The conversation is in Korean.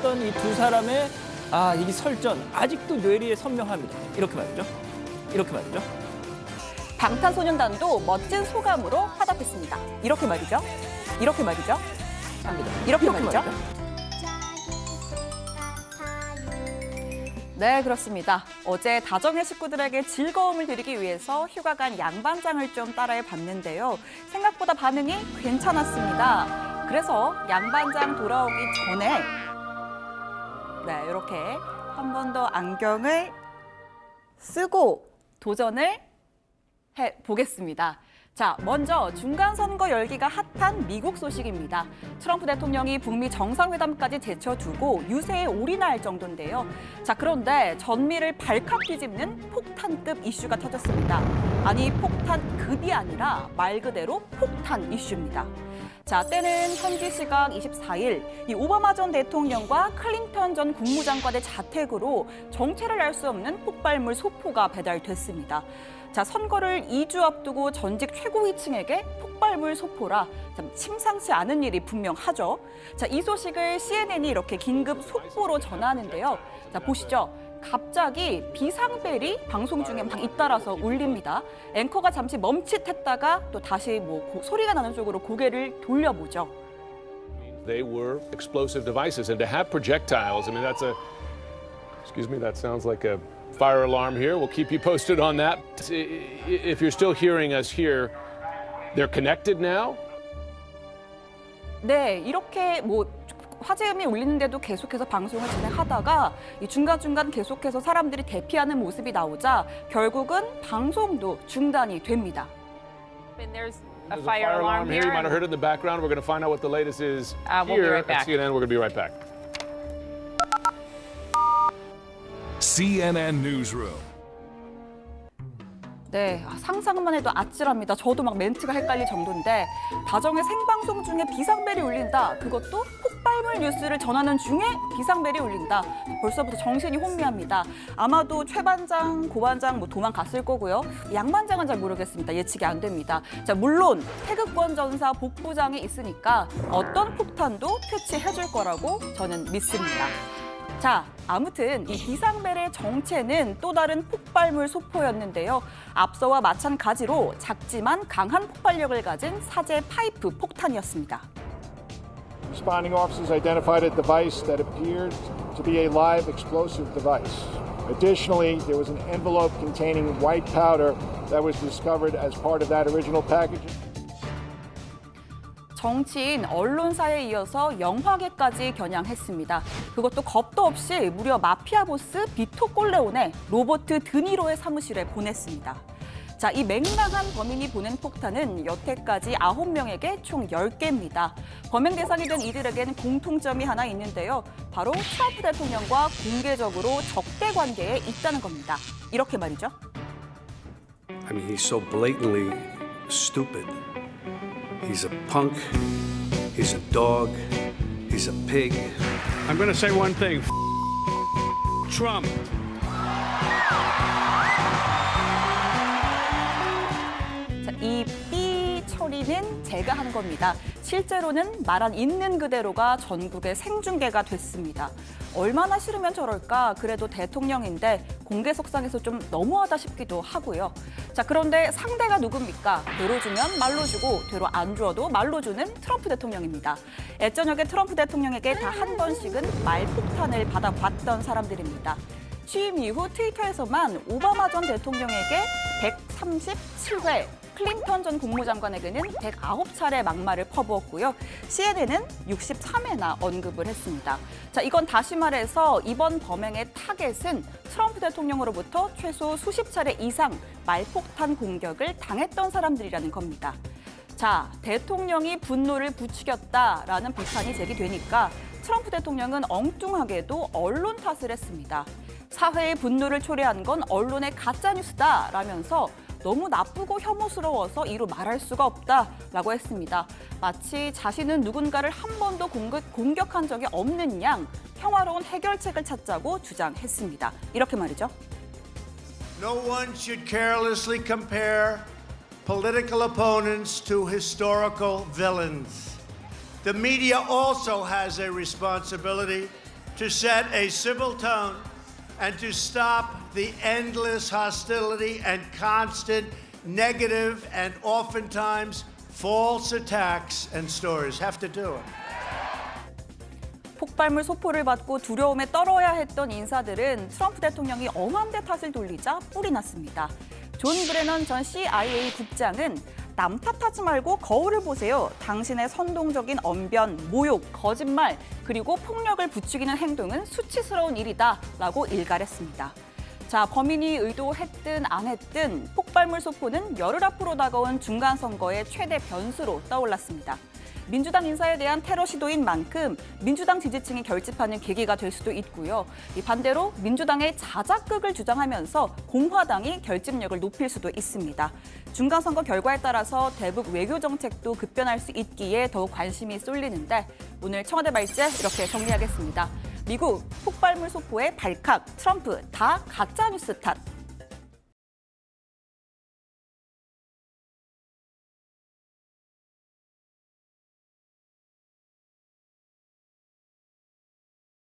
했던 이 두 사람의 이 설전 아직도 뇌리에 선명합니다. 이렇게 말이죠. 이렇게 말이죠. 방탄소년단도 멋진 소감으로 화답했습니다. 이렇게 말이죠. 이렇게 말이죠. 합니다. 이렇게 말이죠. 네, 그렇습니다. 어제 다정의 식구들에게 즐거움을 드리기 위해서 휴가 간 양반장을 좀 따라해 봤는데요. 생각보다 반응이 괜찮았습니다. 그래서 양반장 돌아오기 전에 이렇게 한 번 더 안경을 쓰고 도전을 해보겠습니다. 자, 먼저 중간선거 열기가 핫한 미국 소식입니다. 트럼프 대통령이 북미 정상회담까지 제쳐두고 유세에 올인할 정도인데요. 자, 그런데 전미를 발칵 뒤집는 폭탄급 이슈가 터졌습니다. 아니, 폭탄급이 아니라 말 그대로 폭탄 이슈입니다. 자, 때는 현지 시각 24일 이 오바마 전 대통령과 클린턴 전 국무장관의 자택으로 정체를 알 수 없는 폭발물 소포가 배달됐습니다. 자, 선거를 2주 앞두고 전직 최고위층에게 폭발물 소포라 참 심상치 않은 일이 분명하죠. 자, 이 소식을 CNN이 이렇게 긴급 속보로 전하는데요. 자, 보시죠. 갑자기 비상벨이 방송 중에 막 잇따라서 울립니다. 앵커가 잠시 멈칫했다가 또 다시 소리가 나는 쪽으로 고개를 돌려보죠. They were explosive devices, and to have projectiles, I mean, that's a, excuse me, that sounds like a fire alarm here. We'll keep you posted on that. If you're still hearing us here, they're connected now? 네, 이렇게 화재음이 울리는데도 계속해서 방송을 진행하다가 이 중간중간 계속해서 사람들이 대피하는 모습이 나오자 결국은 방송도 중단이 됩니다. There's a There's fire alarm here. You might here. have heard it in the background. We're going to find out what the latest is We'll be here right back. at CNN. We're going to be right back. CNN Newsroom. 네, 상상만 해도 아찔합니다. 저도 막 멘트가 헷갈릴 정도인데 다정의 생방송 중에 비상벨이 울린다. 그것도 폭발물 뉴스를 전하는 중에 비상벨이 울린다. 벌써부터 정신이 혼미합니다. 아마도 최반장, 고반장 도망갔을 거고요. 양반장은 잘 모르겠습니다. 예측이 안 됩니다. 자, 물론 태극권 전사 복부장이 있으니까 어떤 폭탄도 퇴치해줄 거라고 저는 믿습니다. 자, 아무튼 이 비상벨의 정체는 또 다른 폭발물 소포였는데요. 앞서와 마찬가지로 작지만 강한 폭발력을 가진 사제 파이프 폭탄이었습니다. Responding officers identified a device that appeared to be a live explosive device. Additionally, there was an envelope containing white powder that was discovered as part of that original packaging. 정치인, 언론사에 이어서 영화계까지 겨냥했습니다. 그것도 겁도 없이 무려 마피아 보스 비토 꼴레온의 로버트 드니로의 사무실에 보냈습니다. 자, 이 맹랑한 범인이 보낸 폭탄은 여태까지 9명에게 총 10개입니다. 범행 대상이 된 이들에겐 공통점이 하나 있는데요. 바로 트럼프 대통령과 공개적으로 적대 관계에 있다는 겁니다. 이렇게 말이죠. I mean, he's so blatantly stupid. He's a punk. He's a dog. He's a pig. I'm going to say one thing. Trump. 자, 이 삐 처리는 제가 한 겁니다. 실제로는 말한 있는 그대로가 전국에 생중계가 됐습니다. 얼마나 싫으면 저럴까? 그래도 대통령인데 공개석상에서 좀 너무하다 싶기도 하고요. 자, 그런데 상대가 누굽니까? 되로 주면 말로 주고 되로 안 주어도 말로 주는 트럼프 대통령입니다. 애저녁에 트럼프 대통령에게 다 한 번씩은 말폭탄을 받아봤던 사람들입니다. 취임 이후 트위터에서만 오바마 전 대통령에게 137회, 클린턴 전 국무장관에게는 109차례 막말을 퍼부었고요. CNN은 63회나 언급을 했습니다. 자, 이건 다시 말해서 이번 범행의 타겟은 트럼프 대통령으로부터 최소 수십 차례 이상 말폭탄 공격을 당했던 사람들이라는 겁니다. 자, 대통령이 분노를 부추겼다라는 비판이 제기되니까 트럼프 대통령은 엉뚱하게도 언론 탓을 했습니다. 사회의 분노를 초래한 건 언론의 가짜뉴스다라면서 너무 나쁘고 혐오스러워서 이루 말할 수가 없다라고 했습니다. 마치 자신은 누군가를 한 번도 공격한 적이 없는 양 평화로운 해결책을 찾자고 주장했습니다. 이렇게 말이죠. No one should carelessly compare political opponents to historical villains. The media also has a responsibility to set a civil tone and to stop the endless hostility and constant negative and oftentimes false attacks and stories. Have to do it. 폭발물 소포를 받고 두려움에 떨어야 했던 인사들은 트럼프 대통령이 엄한 데 탓을 돌리자 뿔이 났습니다. 존 브레넌 전 CIA 국장은 남 탓하지 말고 거울을 보세요. 당신의 선동적인 언변, 모욕, 거짓말, 그리고 폭력을 부추기는 행동은 수치스러운 일이다 라고 일갈했습니다. 자, 범인이 의도했든 안 했든 폭발물 소포는 열흘 앞으로 다가온 중간선거의 최대 변수로 떠올랐습니다. 민주당 인사에 대한 테러 시도인 만큼 민주당 지지층이 결집하는 계기가 될 수도 있고요. 반대로 민주당의 자작극을 주장하면서 공화당이 결집력을 높일 수도 있습니다. 중간선거 결과에 따라서 대북 외교 정책도 급변할 수 있기에 더욱 관심이 쏠리는데 오늘 청와대 발제 이렇게 정리하겠습니다. 미국 폭발물 소포의 발칵, 트럼프 다 가짜뉴스 탓.